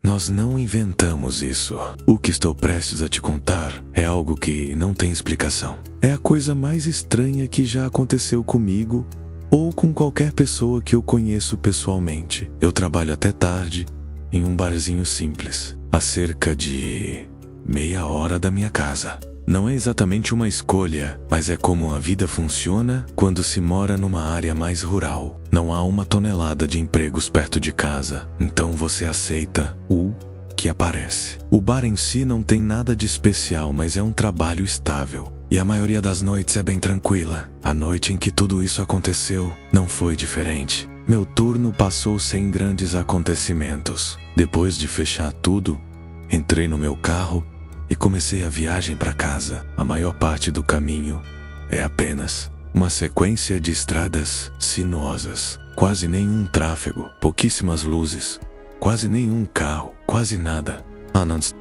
Nós não inventamos isso. O que estou prestes a te contar é algo que não tem explicação. É a coisa mais estranha que já aconteceu comigo ou com qualquer pessoa que eu conheço pessoalmente. Eu trabalho até tarde em um barzinho simples, a cerca de meia hora da minha casa. Não é exatamente uma escolha, mas é como a vida funciona quando se mora numa área mais rural. Não há uma tonelada de empregos perto de casa, então você aceita o que aparece. O bar em si não tem nada de especial, mas é um trabalho estável. E a maioria das noites é bem tranquila. A noite em que tudo isso aconteceu não foi diferente. Meu turno passou sem grandes acontecimentos. Depois de fechar tudo, entrei no meu carro e comecei a viagem para casa. A maior parte do caminho é apenas uma sequência de estradas sinuosas. Quase nenhum tráfego, pouquíssimas luzes, quase nenhum carro, quase nada.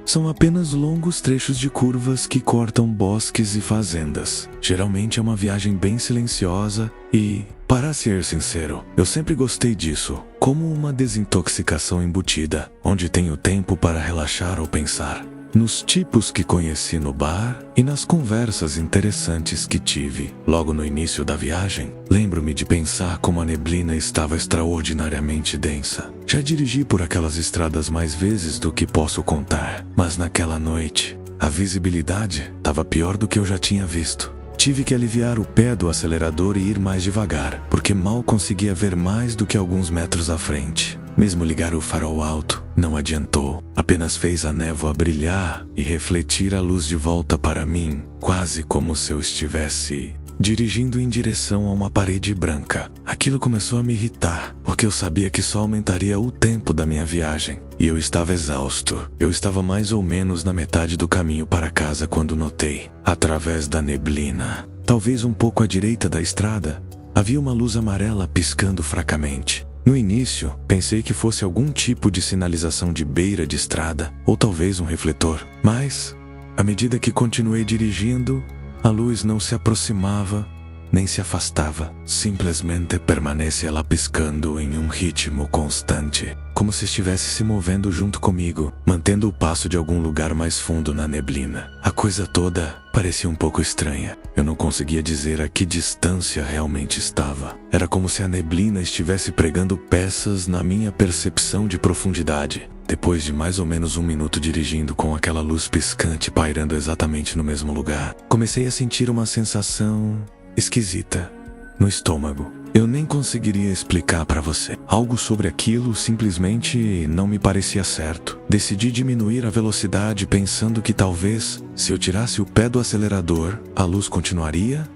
São apenas longos trechos de curvas que cortam bosques e fazendas. Geralmente é uma viagem bem silenciosa e, para ser sincero, eu sempre gostei disso, como uma desintoxicação embutida, onde tenho tempo para relaxar ou pensar. Nos tipos que conheci no bar e nas conversas interessantes que tive. Logo no início da viagem, lembro-me de pensar como a neblina estava extraordinariamente densa. Já dirigi por aquelas estradas mais vezes do que posso contar, mas naquela noite, a visibilidade estava pior do que eu já tinha visto. Tive que aliviar o pé do acelerador e ir mais devagar, porque mal conseguia ver mais do que alguns metros à frente. Mesmo ligar o farol alto não adiantou, apenas fez a névoa brilhar e refletir a luz de volta para mim, quase como se eu estivesse dirigindo em direção a uma parede branca. Aquilo começou a me irritar, porque eu sabia que só aumentaria o tempo da minha viagem. E eu estava exausto. Eu estava mais ou menos na metade do caminho para casa quando notei, através da neblina, talvez um pouco à direita da estrada, havia uma luz amarela piscando fracamente. No início, pensei que fosse algum tipo de sinalização de beira de estrada, ou talvez um refletor. Mas, à medida que continuei dirigindo, a luz não se aproximava, nem se afastava. Simplesmente permanecia lá piscando em um ritmo constante, como se estivesse se movendo junto comigo, mantendo o passo de algum lugar mais fundo na neblina. A coisa toda parecia um pouco estranha. Eu não conseguia dizer a que distância realmente estava. Era como se a neblina estivesse pregando peças na minha percepção de profundidade. Depois de mais ou menos 1 minuto dirigindo com aquela luz piscante pairando exatamente no mesmo lugar, comecei a sentir uma sensação esquisita no estômago. Eu nem conseguiria explicar para você. Algo sobre aquilo simplesmente não me parecia certo. Decidi diminuir a velocidade pensando que talvez, se eu tirasse o pé do acelerador, a luz continuaria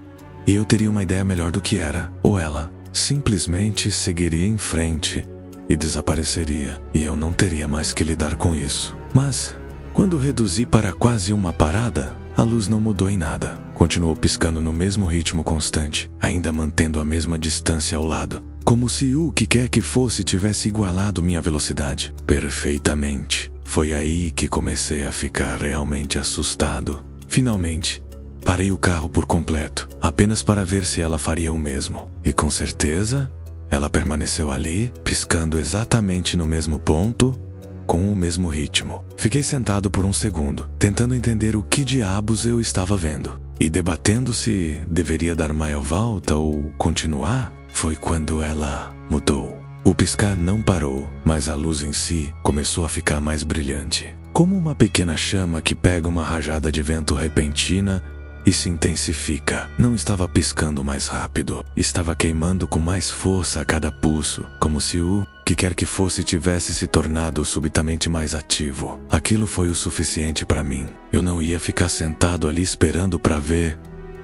e eu teria uma ideia melhor do que era. Ou ela simplesmente seguiria em frente e desapareceria, e eu não teria mais que lidar com isso. Mas, quando reduzi para quase uma parada, a luz não mudou em nada. Continuou piscando no mesmo ritmo constante, ainda mantendo a mesma distância ao lado, como se o que quer que fosse tivesse igualado minha velocidade perfeitamente. Foi aí que comecei a ficar realmente assustado. Finalmente, parei o carro por completo, apenas para ver se ela faria o mesmo. E com certeza, ela permaneceu ali, piscando exatamente no mesmo ponto, com o mesmo ritmo. Fiquei sentado por um segundo, tentando entender o que diabos eu estava vendo. E debatendo se deveria dar meia volta ou continuar, foi quando ela mudou. O piscar não parou, mas a luz em si começou a ficar mais brilhante. Como uma pequena chama que pega uma rajada de vento repentina e se intensifica. Não estava piscando mais rápido, estava queimando com mais força a cada pulso, como se o que quer que fosse tivesse se tornado subitamente mais ativo. Aquilo foi o suficiente para mim. Eu não ia ficar sentado ali esperando para ver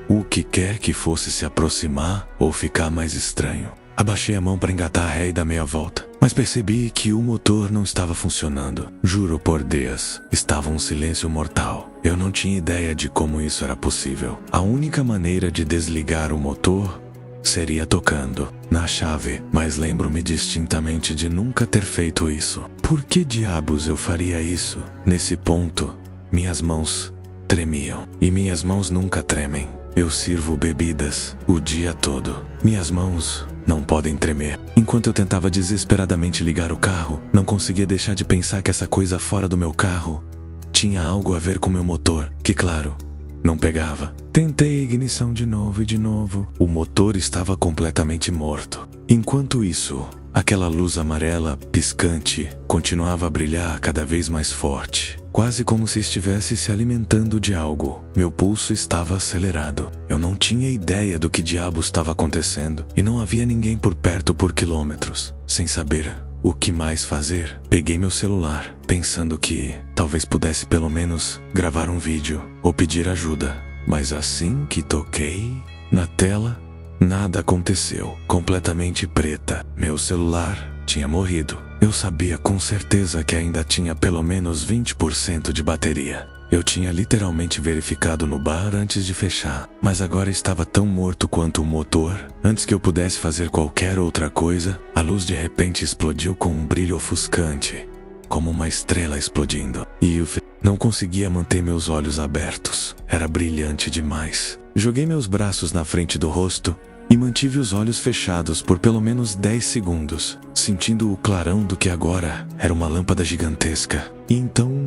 o que quer que fosse se aproximar ou ficar mais estranho. Abaixei a mão para engatar a ré e dar meia volta, mas percebi que o motor não estava funcionando. Juro por Deus, estava um silêncio mortal. Eu não tinha ideia de como isso era possível. A única maneira de desligar o motor seria tocando na chave, mas lembro-me distintamente de nunca ter feito isso. Por que diabos eu faria isso? Nesse ponto, minhas mãos tremiam. E minhas mãos nunca tremem. Eu sirvo bebidas o dia todo. Minhas mãos não podem tremer. Enquanto eu tentava desesperadamente ligar o carro, não conseguia deixar de pensar que essa coisa fora do meu carro tinha algo a ver com meu motor, que claro, não pegava. Tentei a ignição de novo e de novo. O motor estava completamente morto. Enquanto isso, aquela luz amarela piscante continuava a brilhar cada vez mais forte, quase como se estivesse se alimentando de algo. Meu pulso estava acelerado. Eu não tinha ideia do que diabos estava acontecendo e não havia ninguém por perto por quilômetros. Sem saber o que mais fazer, peguei meu celular, pensando que talvez pudesse pelo menos gravar um vídeo ou pedir ajuda. Mas assim que toquei na tela, nada aconteceu. Completamente preta. Meu celular tinha morrido. Eu sabia com certeza que ainda tinha pelo menos 20% de bateria. Eu tinha literalmente verificado no bar antes de fechar, mas agora estava tão morto quanto o motor. Antes que eu pudesse fazer qualquer outra coisa, a luz de repente explodiu com um brilho ofuscante, como uma estrela explodindo. E eu não conseguia manter meus olhos abertos. Era brilhante demais. Joguei meus braços na frente do rosto e mantive os olhos fechados por pelo menos 10 segundos, sentindo o clarão do que agora era uma lâmpada gigantesca. E então,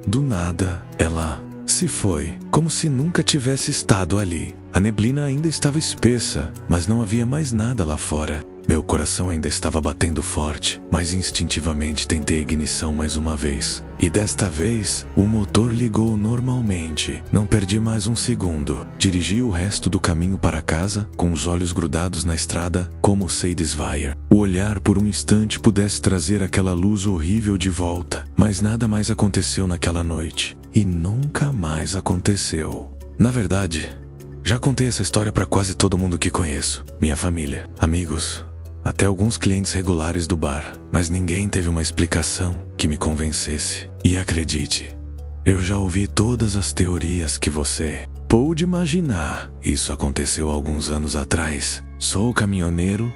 do nada, ela se foi, como se nunca tivesse estado ali. A neblina ainda estava espessa, mas não havia mais nada lá fora. Meu coração ainda estava batendo forte, mas instintivamente tentei a ignição mais uma vez. E desta vez, o motor ligou normalmente. Não perdi mais um segundo. Dirigi o resto do caminho para casa, com os olhos grudados na estrada, como Satisfyer. O olhar por um instante pudesse trazer aquela luz horrível de volta. Mas nada mais aconteceu naquela noite. E nunca mais aconteceu. Na verdade, já contei essa história para quase todo mundo que conheço. Minha família, amigos, até alguns clientes regulares do bar, mas ninguém teve uma explicação que me convencesse. E acredite, eu já ouvi todas as teorias que você pôde imaginar. Isso aconteceu alguns anos atrás. Sou caminhoneiro,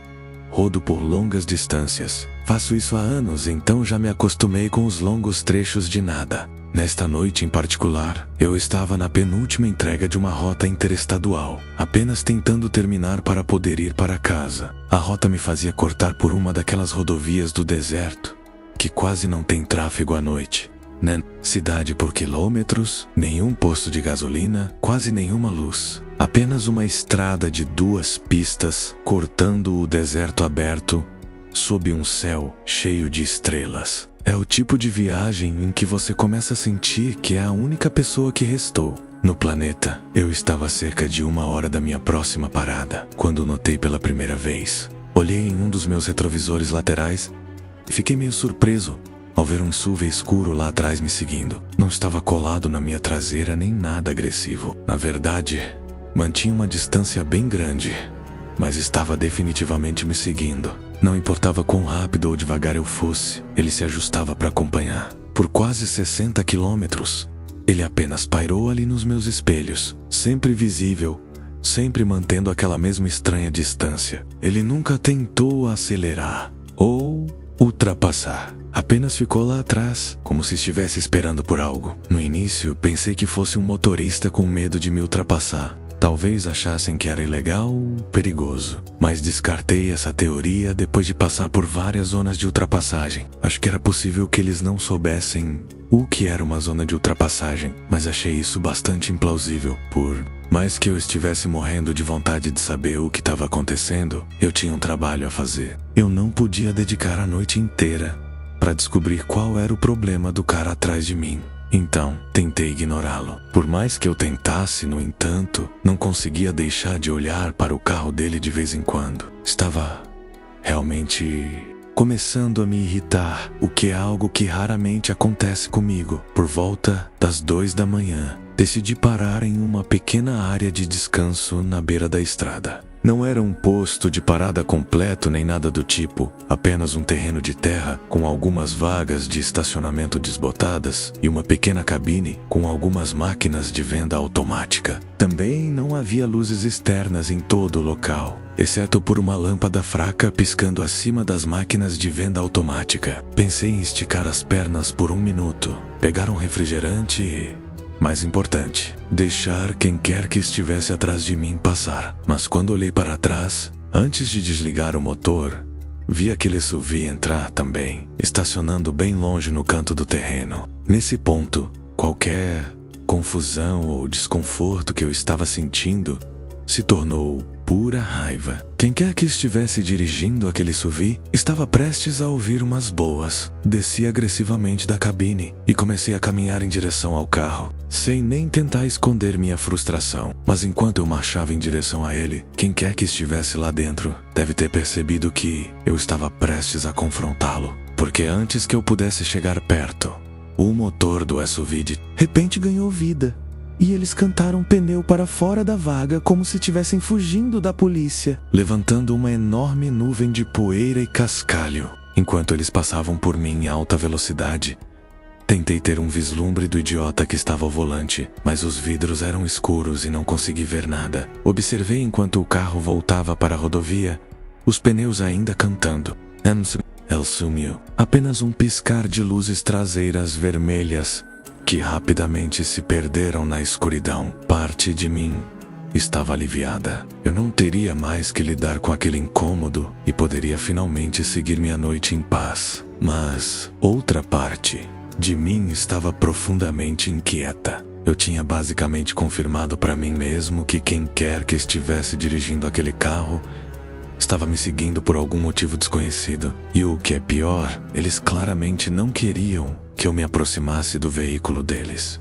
rodo por longas distâncias. Faço isso há anos, então já me acostumei com os longos trechos de nada. Nesta noite em particular, eu estava na penúltima entrega de uma rota interestadual, apenas tentando terminar para poder ir para casa. A rota me fazia cortar por uma daquelas rodovias do deserto, que quase não tem tráfego à noite. Na cidade por quilômetros, nenhum posto de gasolina, quase nenhuma luz. Apenas uma estrada de 2 pistas, cortando o deserto aberto, sob um céu cheio de estrelas. É o tipo de viagem em que você começa a sentir que é a única pessoa que restou no planeta. Eu estava a cerca de 1 hora da minha próxima parada, quando notei pela primeira vez. Olhei em um dos meus retrovisores laterais e fiquei meio surpreso ao ver um SUV escuro lá atrás me seguindo. Não estava colado na minha traseira nem nada agressivo. Na verdade, mantinha uma distância bem grande, mas estava definitivamente me seguindo. Não importava quão rápido ou devagar eu fosse, ele se ajustava para acompanhar. Por quase 60 quilômetros, ele apenas pairou ali nos meus espelhos, sempre visível, sempre mantendo aquela mesma estranha distância. Ele nunca tentou acelerar ou ultrapassar. Apenas ficou lá atrás, como se estivesse esperando por algo. No início, pensei que fosse um motorista com medo de me ultrapassar. Talvez achassem que era ilegal ou perigoso, mas descartei essa teoria depois de passar por várias zonas de ultrapassagem. Acho que era possível que eles não soubessem o que era uma zona de ultrapassagem, mas achei isso bastante implausível. Por mais que eu estivesse morrendo de vontade de saber o que estava acontecendo, eu tinha um trabalho a fazer. Eu não podia dedicar a noite inteira para descobrir qual era o problema do cara atrás de mim. Então, tentei ignorá-lo. Por mais que eu tentasse, no entanto, não conseguia deixar de olhar para o carro dele de vez em quando. Estava realmente começando a me irritar, o que é algo que raramente acontece comigo. Por volta das 2 da manhã, decidi parar em uma pequena área de descanso na beira da estrada. Não era um posto de parada completo nem nada do tipo, apenas um terreno de terra com algumas vagas de estacionamento desbotadas e uma pequena cabine com algumas máquinas de venda automática. Também não havia luzes externas em todo o local, exceto por uma lâmpada fraca piscando acima das máquinas de venda automática. Pensei em esticar as pernas por 1 minuto, pegar um refrigerante e, mais importante, deixar quem quer que estivesse atrás de mim passar. Mas quando olhei para trás, Antes de desligar o motor, vi aquele SUV entrar também, estacionando bem longe no canto do terreno. Nesse ponto, qualquer confusão ou desconforto que eu estava sentindo se tornou pura raiva. Quem quer que estivesse dirigindo aquele SUV estava prestes a ouvir umas boas. Desci agressivamente da cabine e comecei a caminhar em direção ao carro, sem nem tentar esconder minha frustração. Mas enquanto eu marchava em direção a ele, quem quer que estivesse lá dentro deve ter percebido que eu estava prestes a confrontá-lo, porque antes que eu pudesse chegar perto, o motor do SUV de repente ganhou vida. E eles cantaram pneu para fora da vaga como se estivessem fugindo da polícia, levantando uma enorme nuvem de poeira e cascalho. Enquanto eles passavam por mim em alta velocidade, tentei ter um vislumbre do idiota que estava ao volante, mas os vidros eram escuros e não consegui ver nada. Observei enquanto o carro voltava para a rodovia, os pneus ainda cantando. Ele sumiu. Apenas um piscar de luzes traseiras vermelhas que rapidamente se perderam na escuridão. Parte de mim estava aliviada. Eu não teria mais que lidar com aquele incômodo e poderia finalmente seguir minha noite em paz. Mas outra parte de mim estava profundamente inquieta. Eu tinha basicamente confirmado para mim mesmo que quem quer que estivesse dirigindo aquele carro estava me seguindo por algum motivo desconhecido. E o que é pior, eles claramente não queriam que eu me aproximasse do veículo deles.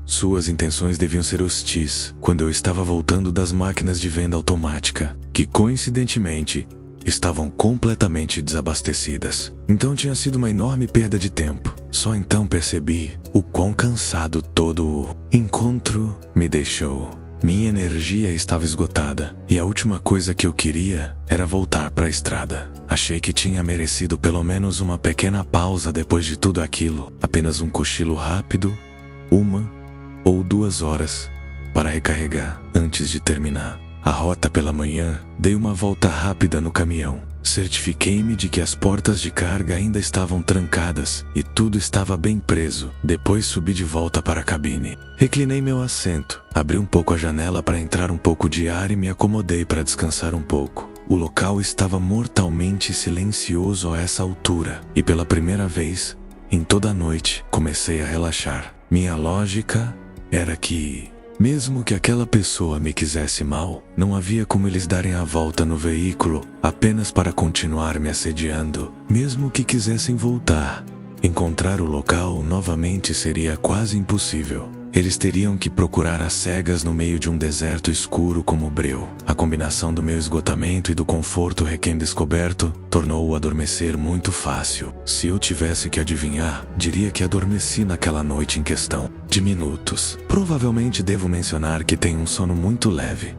Suas intenções deviam ser hostis quando eu estava voltando das máquinas de venda automática, que coincidentemente estavam completamente desabastecidas. Então tinha sido uma enorme perda de tempo. Só então percebi o quão cansado todo o encontro me deixou. Minha energia estava esgotada e a última coisa que eu queria era voltar para a estrada. Achei que tinha merecido pelo menos uma pequena pausa depois de tudo aquilo, apenas um cochilo rápido, 1 ou 2 horas para recarregar antes de terminar a rota pela manhã. Dei uma volta rápida no caminhão. Certifiquei-me de que as portas de carga ainda estavam trancadas e tudo estava bem preso. Depois subi de volta para a cabine. Reclinei meu assento, abri um pouco a janela para entrar um pouco de ar e me acomodei para descansar um pouco. O local estava mortalmente silencioso a essa altura e pela primeira vez em toda a noite comecei a relaxar. Minha lógica era que, mesmo que aquela pessoa me quisesse mal, não havia como eles darem a volta no veículo apenas para continuar me assediando. Mesmo que quisessem voltar, encontrar o local novamente seria quase impossível. Eles teriam que procurar às cegas no meio de um deserto escuro como breu. A combinação do meu esgotamento e do conforto recém-descoberto tornou o adormecer muito fácil. Se eu tivesse que adivinhar, diria que adormeci naquela noite em questão de minutos. Provavelmente devo mencionar que tenho um sono muito leve.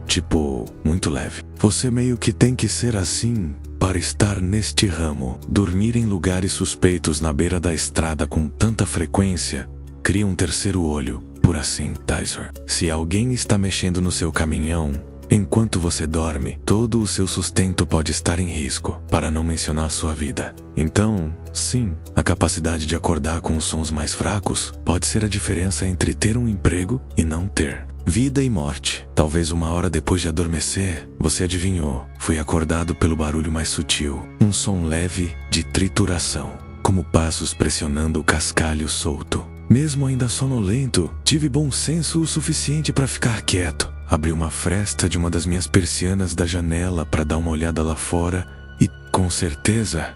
Muito leve. Você meio que tem que ser assim para estar neste ramo. Dormir em lugares suspeitos na beira da estrada com tanta frequência cria um terceiro olho, por assim dizer. Se alguém está mexendo no seu caminhão enquanto você dorme, todo o seu sustento pode estar em risco, para não mencionar sua vida. Então, sim, a capacidade de acordar com os sons mais fracos pode ser a diferença entre ter um emprego e não ter. Vida e morte. Talvez 1 hora depois de adormecer, você adivinhou, fui acordado pelo barulho mais sutil, um som leve de trituração, como passos pressionando o cascalho solto. Mesmo ainda sonolento, tive bom senso o suficiente para ficar quieto. Abri uma fresta de uma das minhas persianas da janela para dar uma olhada lá fora e, com certeza,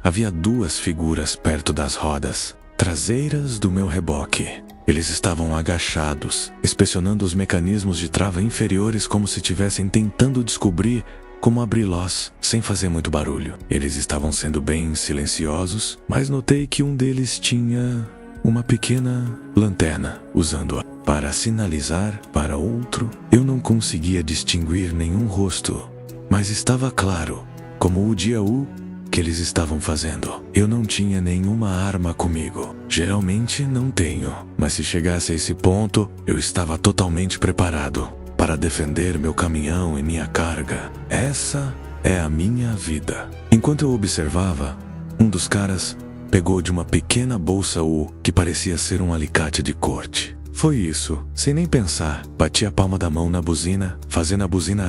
havia 2 figuras perto das rodas traseiras do meu reboque. Eles estavam agachados, inspecionando os mecanismos de trava inferiores como se estivessem tentando descobrir como abri-los sem fazer muito barulho. Eles estavam sendo bem silenciosos, mas notei que um deles tinha uma pequena lanterna, usando-a para sinalizar para outro. Eu não conseguia distinguir nenhum rosto, mas estava claro, como o dia que eles estavam fazendo. Eu não tinha nenhuma arma comigo. Geralmente não tenho, mas se chegasse a esse ponto, eu estava totalmente preparado para defender meu caminhão e minha carga. Essa é a minha vida. Enquanto eu observava, um dos caras pegou de uma pequena bolsa o que parecia ser um alicate de corte. Foi isso, sem nem pensar, bati a palma da mão na buzina, fazendo a buzina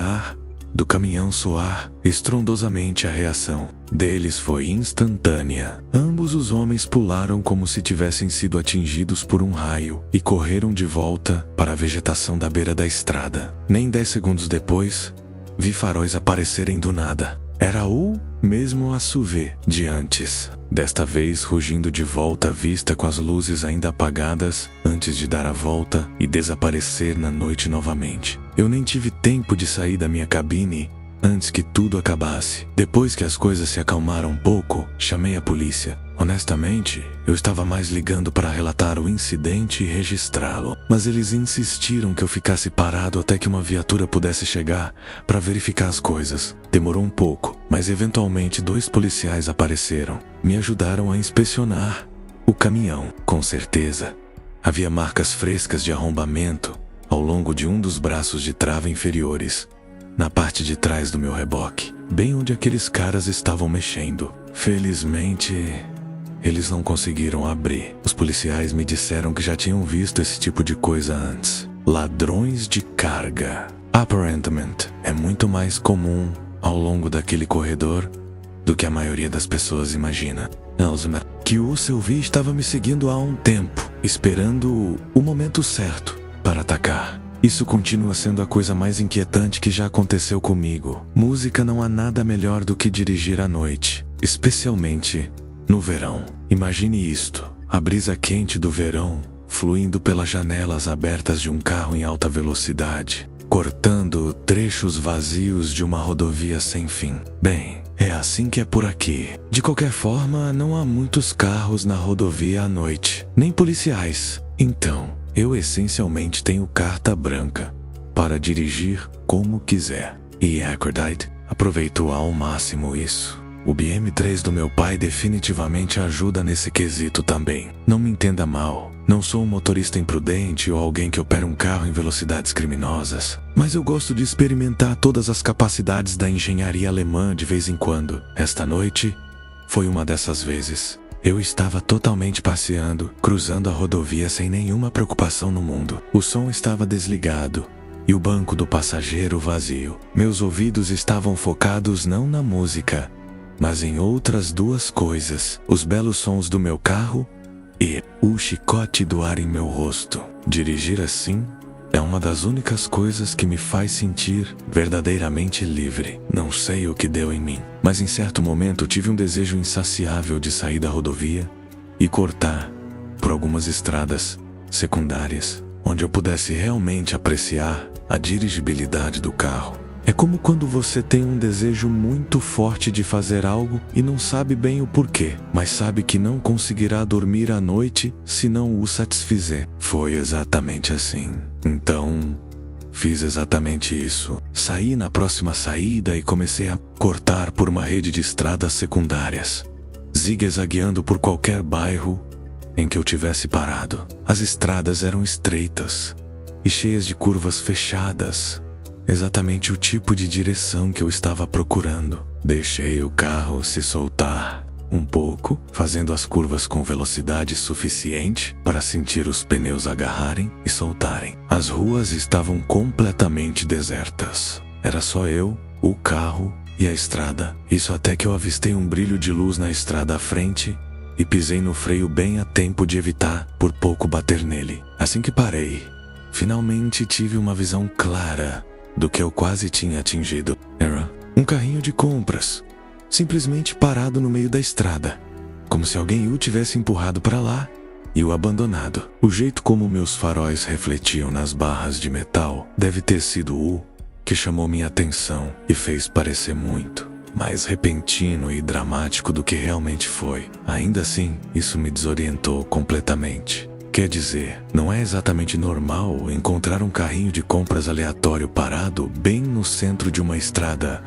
do caminhão soar estrondosamente. A reação deles foi instantânea. Ambos os homens pularam como se tivessem sido atingidos por um raio e correram de volta para a vegetação da beira da estrada. Nem 10 segundos depois, vi faróis aparecerem do nada. Era o mesmo SUV de antes, desta vez rugindo de volta à vista com as luzes ainda apagadas antes de dar a volta e desaparecer na noite novamente. Eu nem tive tempo de sair da minha cabine antes que tudo acabasse. Depois que as coisas se acalmaram um pouco, chamei a polícia. Honestamente, eu estava mais ligando para relatar o incidente e registrá-lo. Mas eles insistiram que eu ficasse parado até que uma viatura pudesse chegar para verificar as coisas. Demorou um pouco, mas eventualmente 2 policiais apareceram. Me ajudaram a inspecionar o caminhão. Com certeza, havia marcas frescas de arrombamento ao longo de um dos braços de trava inferiores, na parte de trás do meu reboque, bem onde aqueles caras estavam mexendo. Felizmente, eles não conseguiram abrir. Os policiais me disseram que já tinham visto esse tipo de coisa antes. Ladrões de carga. Aparentemente, é muito mais comum ao longo daquele corredor do que a maioria das pessoas imagina. Elsmer, que o Sylvie estava me seguindo há um tempo, esperando o momento certo para atacar. Isso continua sendo a coisa mais inquietante que já aconteceu comigo. Música não há nada melhor do que dirigir à noite, especialmente no verão. Imagine isto: a brisa quente do verão fluindo pelas janelas abertas de um carro em alta velocidade, cortando trechos vazios de uma rodovia sem fim. Bem, é assim que é por aqui. De qualquer forma, não há muitos carros na rodovia à noite, nem policiais. Então, eu essencialmente tenho carta branca para dirigir como quiser. E Aphrodite aproveitou ao máximo isso. O BM3 do meu pai definitivamente ajuda nesse quesito também. Não me entenda mal, não sou um motorista imprudente ou alguém que opera um carro em velocidades criminosas, mas eu gosto de experimentar todas as capacidades da engenharia alemã de vez em quando. Esta noite foi uma dessas vezes. Eu estava totalmente passeando, cruzando a rodovia sem nenhuma preocupação no mundo. O som estava desligado e o banco do passageiro vazio. Meus ouvidos estavam focados não na música, mas em outras 2 coisas: os belos sons do meu carro e o chicote do ar em meu rosto. Dirigir assim é uma das únicas coisas que me faz sentir verdadeiramente livre. Não sei o que deu em mim, mas em certo momento tive um desejo insaciável de sair da rodovia e cortar por algumas estradas secundárias, onde eu pudesse realmente apreciar a dirigibilidade do carro. É como quando você tem um desejo muito forte de fazer algo e não sabe bem o porquê, mas sabe que não conseguirá dormir à noite se não o satisfizer. Foi exatamente assim. Então, fiz exatamente isso. Saí na próxima saída e comecei a cortar por uma rede de estradas secundárias, zigue-zagueando por qualquer bairro em que eu tivesse parado. As estradas eram estreitas e cheias de curvas fechadas, exatamente o tipo de direção que eu estava procurando. Deixei o carro se soltar um pouco, fazendo as curvas com velocidade suficiente para sentir os pneus agarrarem e soltarem. As ruas estavam completamente desertas. Era só eu, o carro e a estrada. Isso até que eu avistei um brilho de luz na estrada à frente e pisei no freio bem a tempo de evitar por pouco bater nele. Assim que parei, finalmente tive uma visão clara do que eu quase tinha atingido. Era um carrinho de compras, simplesmente parado no meio da estrada, como se alguém o tivesse empurrado para lá e o abandonado. O jeito como meus faróis refletiam nas barras de metal deve ter sido o que chamou minha atenção e fez parecer muito mais repentino e dramático do que realmente foi. Ainda assim, isso me desorientou completamente. Quer dizer, não é exatamente normal encontrar um carrinho de compras aleatório parado bem no centro de uma estrada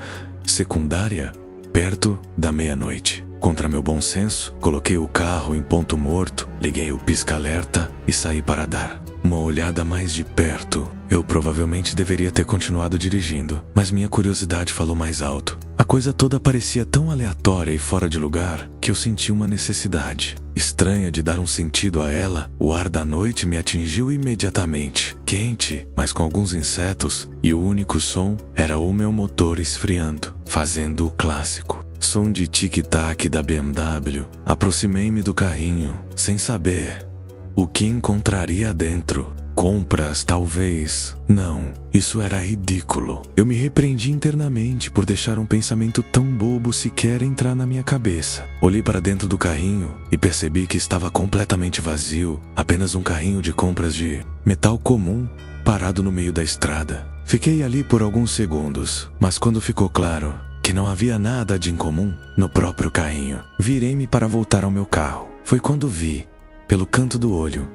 secundária, perto da meia-noite. Contra meu bom senso, coloquei o carro em ponto morto, liguei o pisca-alerta e saí para dar uma olhada mais de perto. Eu provavelmente deveria ter continuado dirigindo, mas minha curiosidade falou mais alto. A coisa toda parecia tão aleatória e fora de lugar que eu senti uma necessidade estranha de dar um sentido a ela. O ar da noite me atingiu imediatamente, quente, mas com alguns insetos, e o único som era o meu motor esfriando, fazendo o clássico som de tic-tac da BMW. Aproximei-me do carrinho, sem saber o que encontraria dentro. Compras, talvez. Não, isso era ridículo. Eu me repreendi internamente por deixar um pensamento tão bobo sequer entrar na minha cabeça. Olhei para dentro do carrinho e percebi que estava completamente vazio. Apenas um carrinho de compras de metal comum, parado no meio da estrada. Fiquei ali por alguns segundos, mas quando ficou claro que não havia nada de incomum no próprio carrinho, virei-me para voltar ao meu carro. Foi quando vi, pelo canto do olho,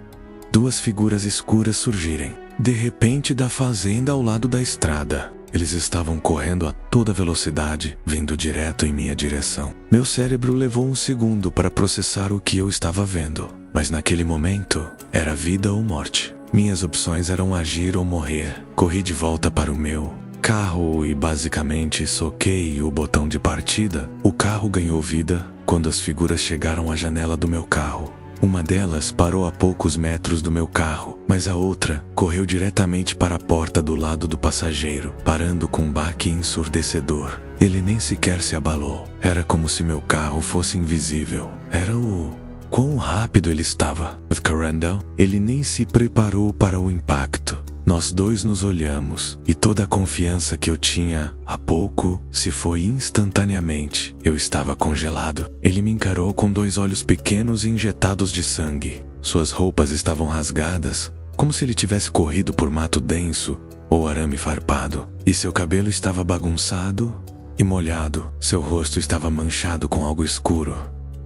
duas figuras escuras surgirem, de repente, da fazenda ao lado da estrada. Eles estavam correndo a toda velocidade, vindo direto em minha direção. Meu cérebro levou um segundo para processar o que eu estava vendo, mas naquele momento, era vida ou morte. Minhas opções eram agir ou morrer. Corri de volta para o meu carro e basicamente soquei o botão de partida. O carro ganhou vida quando as figuras chegaram à janela do meu carro. Uma delas parou a poucos metros do meu carro, mas a outra correu diretamente para a porta do lado do passageiro, parando com um baque ensurdecedor. Ele nem sequer se abalou. Era como se meu carro fosse invisível. Era o quão rápido ele estava. Carandel, ele nem se preparou para o impacto. Nós dois nos olhamos, e toda a confiança que eu tinha há pouco se foi instantaneamente. Eu estava congelado. Ele me encarou com dois olhos pequenos e injetados de sangue. Suas roupas estavam rasgadas, como se ele tivesse corrido por mato denso ou arame farpado. E seu cabelo estava bagunçado e molhado. Seu rosto estava manchado com algo escuro.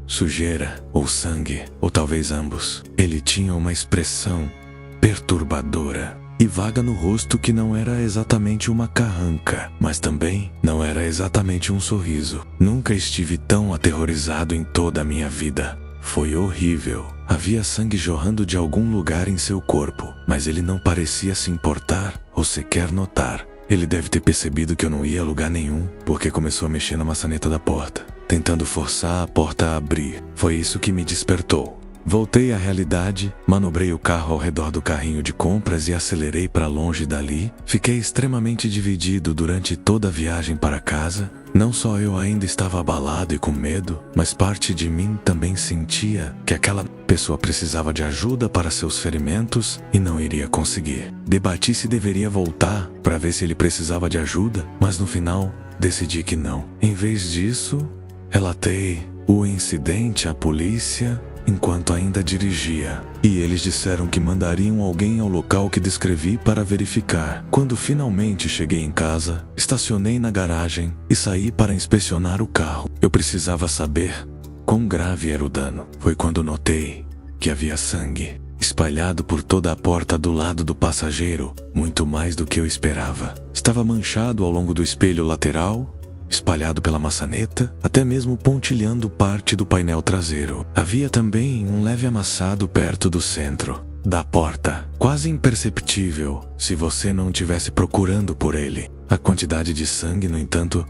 Sujeira ou sangue, ou talvez ambos. Ele tinha uma expressão perturbadora e vaga no rosto que não era exatamente uma carranca, mas também não era exatamente um sorriso. Nunca estive tão aterrorizado em toda a minha vida. Foi horrível. Havia sangue jorrando de algum lugar em seu corpo, mas ele não parecia se importar ou sequer notar. Ele deve ter percebido que eu não ia a lugar nenhum, porque começou a mexer na maçaneta da porta, tentando forçar a porta a abrir. Foi isso que me despertou. Voltei à realidade, manobrei o carro ao redor do carrinho de compras e acelerei para longe dali. Fiquei extremamente dividido durante toda a viagem para casa. Não só eu ainda estava abalado e com medo, mas parte de mim também sentia que aquela pessoa precisava de ajuda para seus ferimentos e não iria conseguir. Debati se deveria voltar para ver se ele precisava de ajuda, mas no final decidi que não. Em vez disso, relatei o incidente à polícia enquanto ainda dirigia, e eles disseram que mandariam alguém ao local que descrevi para verificar. Quando finalmente cheguei em casa, estacionei na garagem e saí para inspecionar o carro. Eu precisava saber quão grave era o dano. Foi quando notei que havia sangue espalhado por toda a porta do lado do passageiro, muito mais do que eu esperava. Estava manchado ao longo do espelho lateral, espalhado pela maçaneta, até mesmo pontilhando parte do painel traseiro. Havia também um leve amassado perto do centro da porta, quase imperceptível se você não estivesse procurando por ele. A quantidade de sangue, no entanto,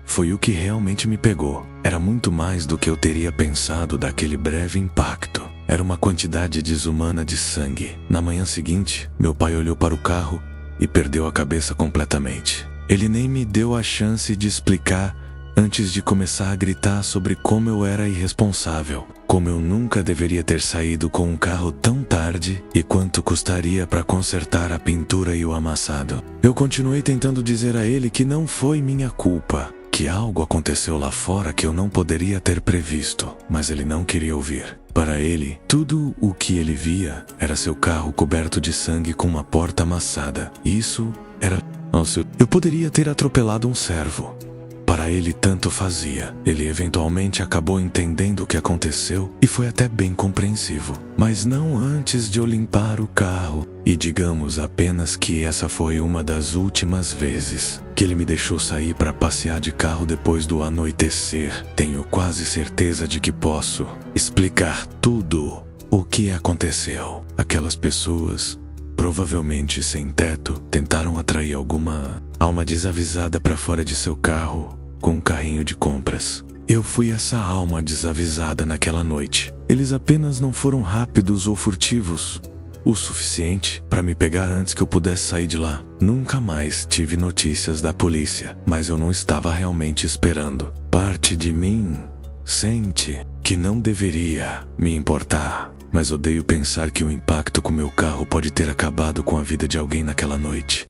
foi o que realmente me pegou. Era muito mais do que eu teria pensado daquele breve impacto. Era uma quantidade desumana de sangue. Na manhã seguinte, meu pai olhou para o carro e perdeu a cabeça completamente. Ele nem me deu a chance de explicar antes de começar a gritar sobre como eu era irresponsável, como eu nunca deveria ter saído com um carro tão tarde e quanto custaria para consertar a pintura e o amassado. Eu continuei tentando dizer a ele que não foi minha culpa, que algo aconteceu lá fora que eu não poderia ter previsto, mas ele não queria ouvir. Para ele, tudo o que ele via era seu carro coberto de sangue com uma porta amassada. Isso era... Eu poderia ter atropelado um servo. Para ele tanto fazia. Ele eventualmente acabou entendendo o que aconteceu e foi até bem compreensivo. Mas não antes de eu limpar o carro. E digamos apenas que essa foi uma das últimas vezes que ele me deixou sair para passear de carro depois do anoitecer. Tenho quase certeza de que posso explicar tudo o que aconteceu. Aquelas pessoas, provavelmente sem teto, tentaram atrair alguma alma desavisada para fora de seu carro com um carrinho de compras. Eu fui essa alma desavisada naquela noite. Eles apenas não foram rápidos ou furtivos o suficiente para me pegar antes que eu pudesse sair de lá. Nunca mais tive notícias da polícia, mas eu não estava realmente esperando. Parte de mim sente que não deveria me importar, mas odeio pensar que o impacto com meu carro pode ter acabado com a vida de alguém naquela noite.